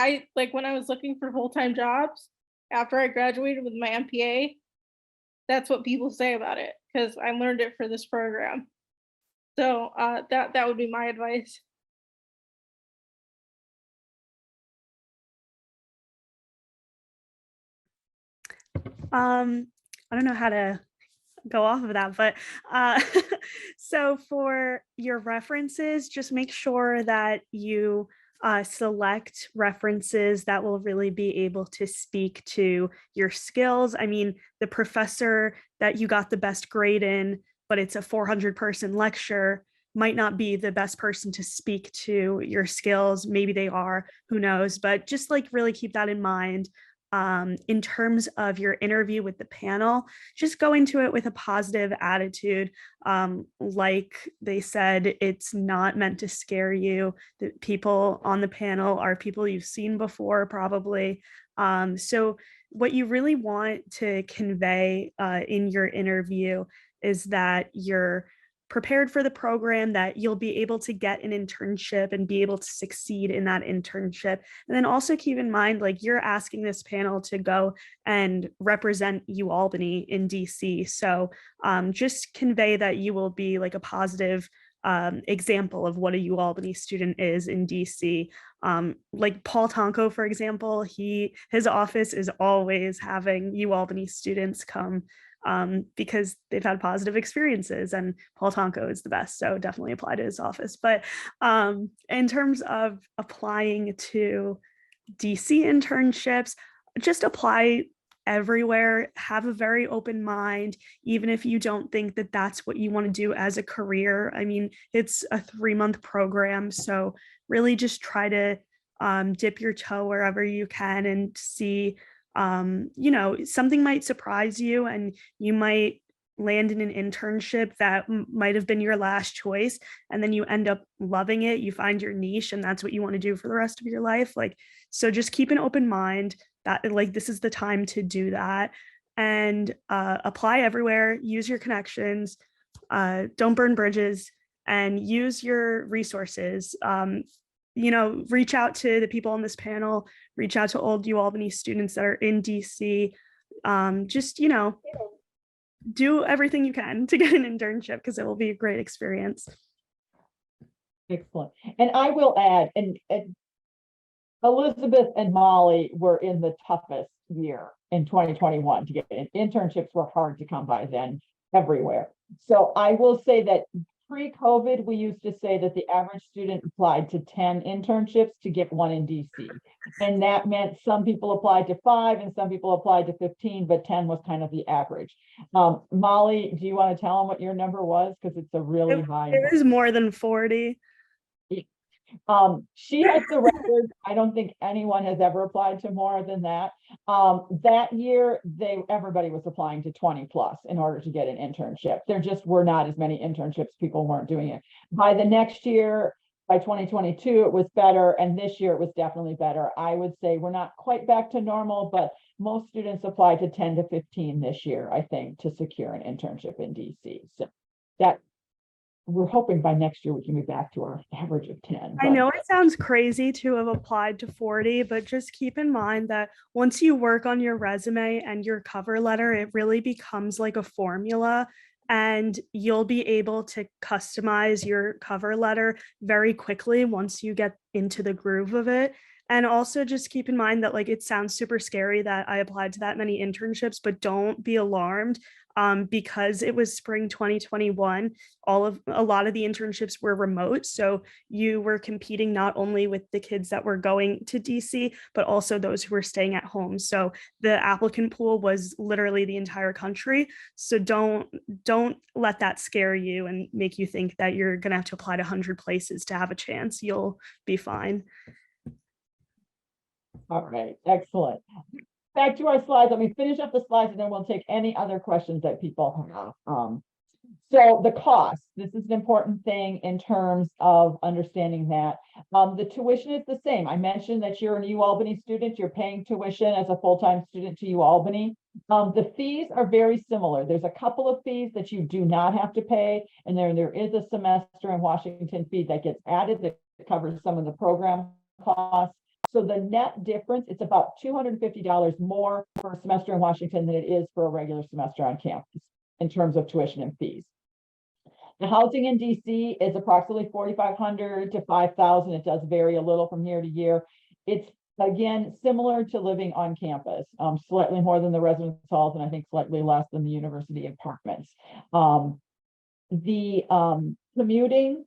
when I was looking for full-time jobs after I graduated with my MPA, that's what people say about it because I learned it for this program. So that would be my advice. I don't know how to go off of that, but so for your references, just make sure that you select references that will really be able to speak to your skills. I mean, the professor that you got the best grade in, but it's a 400-person lecture, might not be the best person to speak to your skills. Maybe they are, who knows, but just like really keep that in mind. In terms of your interview with the panel, just go into it with a positive attitude. Like they said, it's not meant to scare you. The people on the panel are people you've seen before, probably. So what you really want to convey in your interview is that you're prepared for the program, that you'll be able to get an internship and be able to succeed in that internship. And then also keep in mind, like you're asking this panel to go and represent UAlbany in DC. So just convey that you will be like a positive example of what a UAlbany student is in DC. Like Paul Tonko, for example, his office is always having UAlbany students come because they've had positive experiences, and Paul Tonko is the best. So definitely apply to his office. But in terms of applying to DC internships, just apply everywhere. Have a very open mind, even if you don't think that that's what you want to do as a career. I mean, it's a 3-month program, so really just try to dip your toe wherever you can and see. Something might surprise you and you might land in an internship that might have been your last choice, and then you end up loving it. You find your niche and that's what you want to do for the rest of your life. So just keep an open mind that this is the time to do that, and apply everywhere. Use your connections, don't burn bridges, and use your resources. Reach out to the people on this panel, reach out to old UAlbany students that are in DC. Just do everything you can to get an internship because it will be a great experience. Excellent. And I will add, and Elizabeth and Molly were in the toughest year in 2021 to get in. Internships were hard to come by then everywhere. So I will say that pre-COVID, we used to say that the average student applied to 10 internships to get one in DC. And that meant some people applied to 5 and some people applied to 15, but 10 was kind of the average. Molly, do you want to tell them what your number was? Because it's a really high number. It was more than 40. She has the record. I don't think anyone has ever applied to more than that. That year, everybody was applying to 20 plus in order to get an internship. There just were not as many internships. People weren't doing it. By the next year, by 2022, it was better. And this year it was definitely better. I would say we're not quite back to normal, but most students applied to 10 to 15 this year, I think, to secure an internship in DC. So that we're hoping by next year we can be back to our average of 10. I know it sounds crazy to have applied to 40, but just keep in mind that once you work on your resume and your cover letter, it really becomes like a formula, and you'll be able to customize your cover letter very quickly once you get into the groove of it. And also just keep in mind that like it sounds super scary that I applied to that many internships, but don't be alarmed. Because it was spring 2021, a lot of the internships were remote. So you were competing not only with the kids that were going to DC, but also those who were staying at home. So the applicant pool was literally the entire country. So don't let that scare you and make you think that you're gonna have to apply to 100 places to have a chance. You'll be fine. All right, excellent. Back to our slides. Let me finish up the slides and then we'll take any other questions that people have. So the cost, this is an important thing in terms of understanding that. The tuition is the same. I mentioned that you're an UAlbany student, you're paying tuition as a full-time student to UAlbany. The fees are very similar. There's a couple of fees that you do not have to pay, and there is a semester in Washington fee that gets added that covers some of the program costs. So the net difference, it's about $250 more for a semester in Washington than it is for a regular semester on campus in terms of tuition and fees. The housing in DC is approximately $4,500 to $5,000. It does vary a little from year to year. It's again similar to living on campus, slightly more than the residence halls, and I think slightly less than the university apartments. Commuting,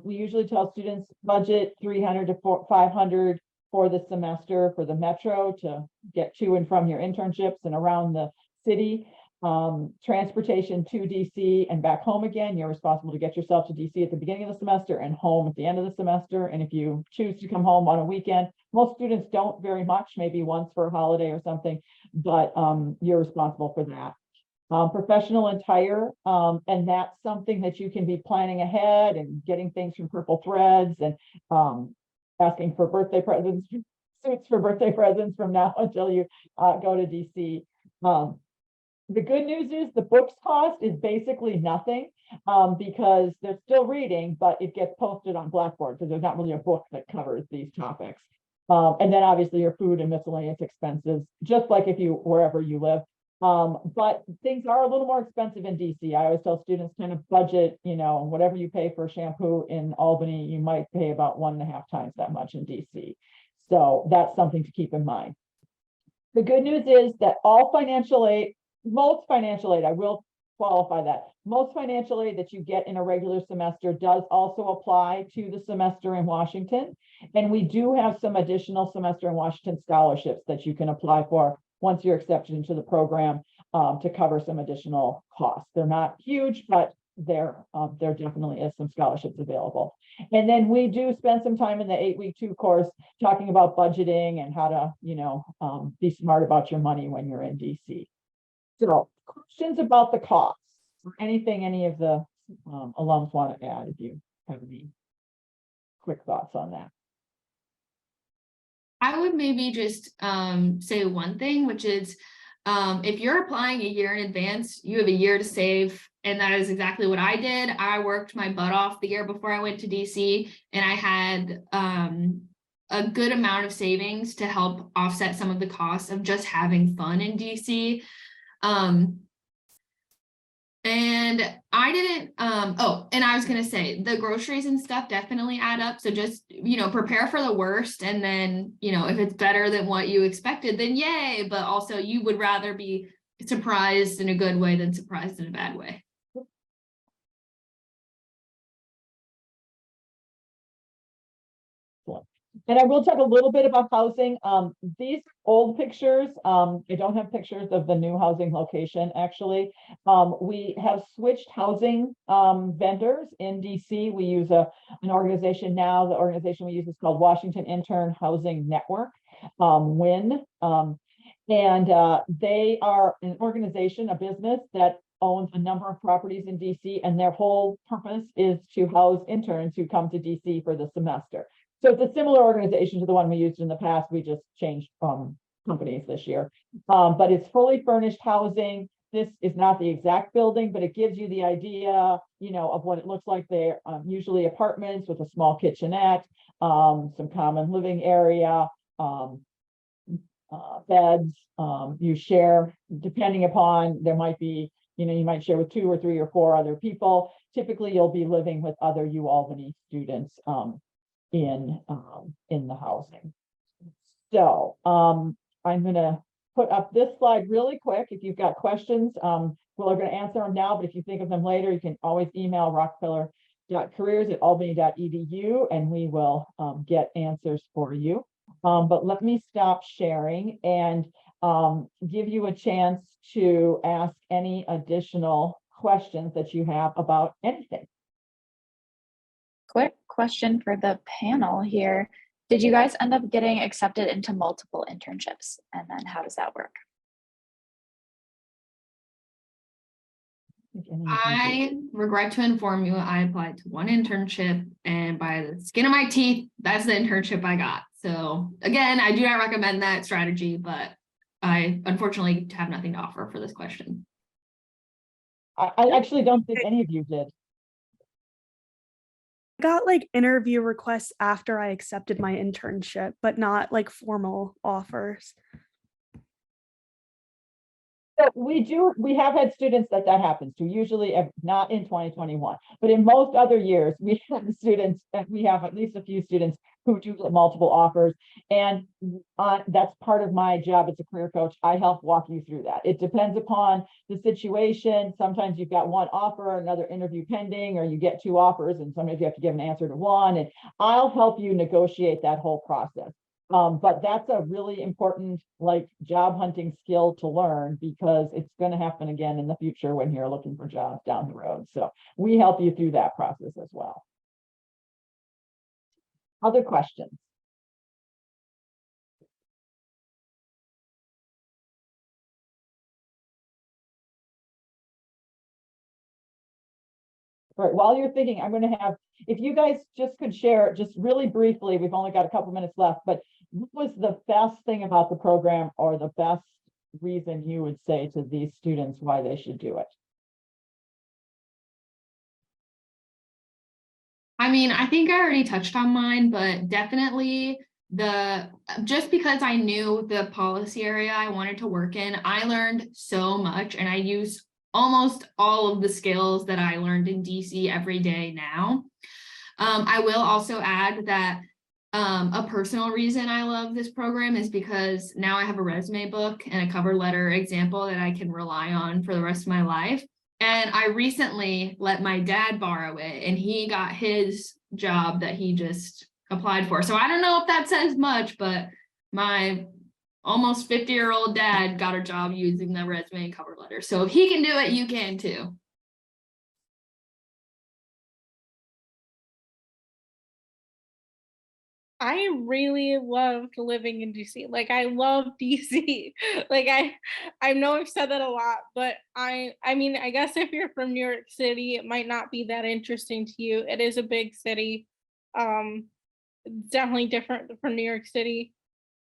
we usually tell students budget $300 to $500 for the semester for the metro to get to and from your internships and around the city. Transportation to DC and back home again, you're responsible to get yourself to DC at the beginning of the semester and home at the end of the semester. And if you choose to come home on a weekend, most students don't very much, maybe once for a holiday or something, but you're responsible for that. Professional attire, and that's something that you can be planning ahead and getting things from Purple Threads and asking for birthday presents, suits for birthday presents from now until you go to DC. The good news is the books cost is basically nothing because they're still reading, but it gets posted on Blackboard because there's not really a book that covers these topics. And then obviously your food and miscellaneous expenses, just like if you wherever you live. But things are a little more expensive in DC. I always tell students kind of budget, whatever you pay for shampoo in Albany, you might pay about 1.5 times that much in DC. So that's something to keep in mind. The good news is that most financial aid, I will qualify that, most financial aid that you get in a regular semester does also apply to the semester in Washington. And we do have some additional semester in Washington scholarships that you can apply for once you're accepted into the program to cover some additional costs. They're not huge, but there definitely is some scholarships available. And then we do spend some time in the 8-week 2 course talking about budgeting and how to, be smart about your money when you're in DC. So questions about the costs or anything any of the alums want to add if you have any quick thoughts on that. I would maybe just say one thing, which is if you're applying a year in advance, you have a year to save. And that is exactly what I did. I worked my butt off the year before I went to DC, and I had a good amount of savings to help offset some of the costs of just having fun in DC. And I didn't, and I was going to say the groceries and stuff definitely add up. So just, prepare for the worst. And then, if it's better than what you expected, then yay. But also you would rather be surprised in a good way than surprised in a bad way. And I will talk a little bit about housing. These old pictures, I don't have pictures of the new housing location, actually. We have switched housing vendors in DC. We use an organization now. The organization we use is called Washington Intern Housing Network, WIN. And they are an organization, a business that owns a number of properties in DC, and their whole purpose is to house interns who come to DC for the semester. So it's a similar organization to the one we used in the past. We just changed companies this year, but it's fully furnished housing. This is not the exact building, but it gives you the idea, of what it looks like. They're usually apartments with a small kitchenette, some common living area, beds. You share, depending upon, there might be, you might share with 2 or 3 or 4 other people. Typically, you'll be living with other UAlbany students in the housing. So I'm gonna put up this slide really quick. If you've got questions, we're gonna answer them now, but if you think of them later, you can always email rockefeller.careers@albany.edu and we will get answers for you. But let me stop sharing and give you a chance to ask any additional questions that you have about anything. Quick question for the panel here. Did you guys end up getting accepted into multiple internships? And then how does that work? I regret to inform you, I applied to one internship and by the skin of my teeth, that's the internship I got. So again, I do not recommend that strategy, but I unfortunately have nothing to offer for this question. I actually don't think any of you did. I got like interview requests after I accepted my internship, but not like formal offers. So we have had students that happens to, usually not in 2021, but in most other years, we have students, we have at least a few students who do get multiple offers. And that's part of my job as a career coach. I help walk you through that. It depends upon the situation. Sometimes you've got one offer, another interview pending, or you get two offers, and sometimes you have to give an answer to one. And I'll help you negotiate that whole process. But that's a really important like job hunting skill to learn because it's going to happen again in the future when you're looking for jobs down the road. So we help you through that process as well. Other questions? All right, while you're thinking, I'm going to have, if you guys just could share just really briefly, we've only got a couple minutes left, but what was the best thing about the program or the best reason you would say to these students why they should do it? I mean, I think I already touched on mine, but definitely just because I knew the policy area I wanted to work in, I learned so much and I use almost all of the skills that I learned in DC every day now. I will also add that a personal reason I love this program is because now I have a resume book and a cover letter example that I can rely on for the rest of my life. And I recently let my dad borrow it and he got his job that he just applied for. So I don't know if that says much, but my almost 50-year-old dad got a job using the resume and cover letter. So if he can do it, you can too. I really loved living in DC. Like I love DC. Like I know I've said that a lot, but I mean, I guess if you're from New York City, it might not be that interesting to you. It is a big city. Definitely different from New York City.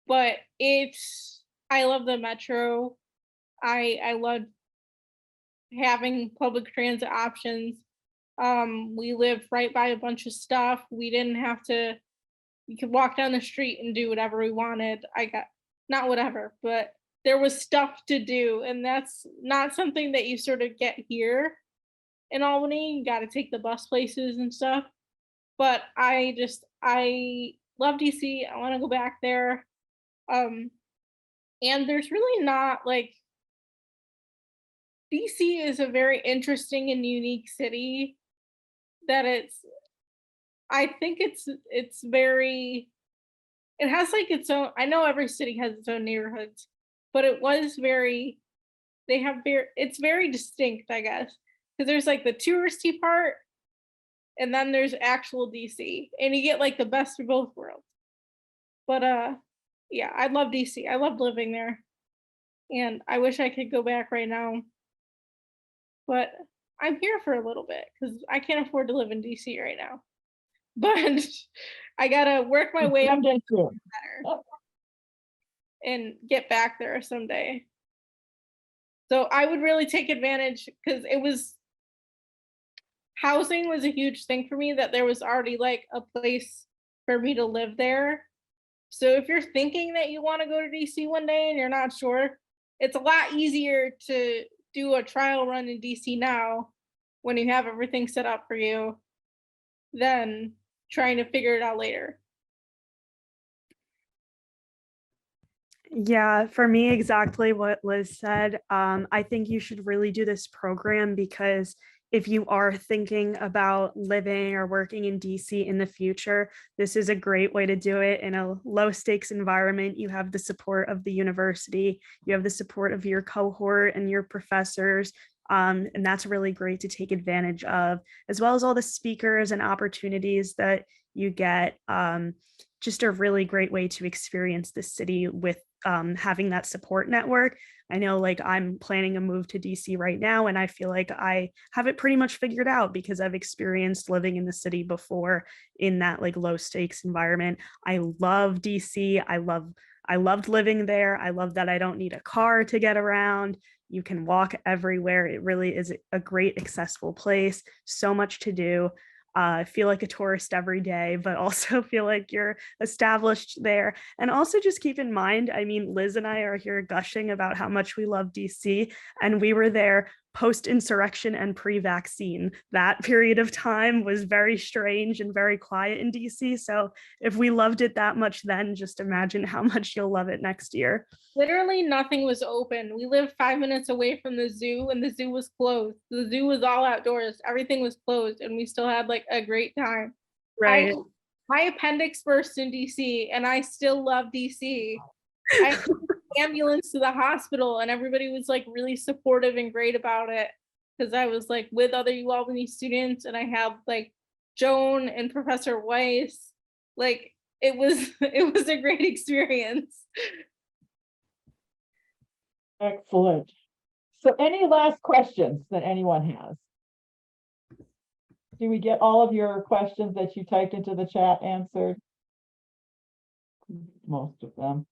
But I love the metro. I love having public transit options. We lived right by a bunch of stuff. We didn't have to, we could walk down the street and do whatever we wanted. Not whatever, but there was stuff to do. And that's not something that you sort of get here in Albany. You got to take the bus places and stuff. But I love DC. I want to go back there. And there's really not like, DC is a very interesting and unique city that I think it's very, it has like its own, I know every city has its own neighborhoods, but it's very distinct, I guess, because there's like the touristy part and then there's actual DC and you get like the best of both worlds. But yeah, I love DC. I love living there and I wish I could go back right now. But I'm here for a little bit because I can't afford to live in DC right now. But I gotta work my way up better and get back there someday. So I would really take advantage because housing was a huge thing for me, that there was already like a place for me to live there. So if you're thinking that you want to go to DC one day and you're not sure, it's a lot easier to do a trial run in DC now when you have everything set up for you than trying to figure it out later. Yeah, for me, exactly what Liz said. I think you should really do this program because if you are thinking about living or working in DC in the future, this is a great way to do it in a low stakes environment. You have the support of the university, you have the support of your cohort and your professors. And that's really great to take advantage of, as well as all the speakers and opportunities that you get. Just a really great way to experience the city with having that support network. I know like I'm planning a move to DC right now, and I feel like I have it pretty much figured out because I've experienced living in the city before in that like low stakes environment. I love DC. I loved living there. I love that I don't need a car to get around. You can walk everywhere. It really is a great accessible place. So much to do. Feel like a tourist every day, but also feel like you're established there. And also just keep in mind, I mean, Liz and I are here gushing about how much we love DC, and we were there post-insurrection and pre-vaccine. That period of time was very strange and very quiet in DC. So if we loved it that much then, just imagine how much you'll love it next year. Literally nothing was open. We lived 5 minutes away from the zoo and the zoo was closed. The zoo was all outdoors. Everything was closed and we still had like a great time. Right. My appendix burst in DC and I still love DC. I took an ambulance to the hospital and everybody was like really supportive and great about it because I was like with other UAlbany students and I have like Joan and Professor Weiss. Like it was a great experience. Excellent. So any last questions that anyone has? Do we get all of your questions that you typed into the chat answered? Most of them.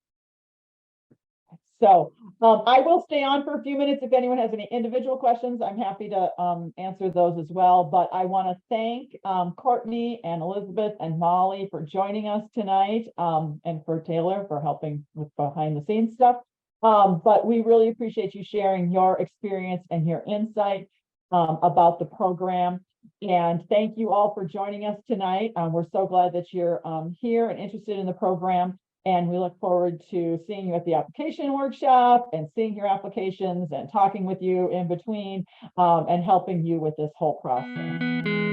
So I will stay on for a few minutes. If anyone has any individual questions, I'm happy to answer those as well. But I want to thank Courtney and Elizabeth and Molly for joining us tonight, and for Taylor for helping with behind the scenes stuff. But we really appreciate you sharing your experience and your insight about the program. And thank you all for joining us tonight. We're so glad that you're here and interested in the program. And we look forward to seeing you at the application workshop and seeing your applications and talking with you in between and helping you with this whole process.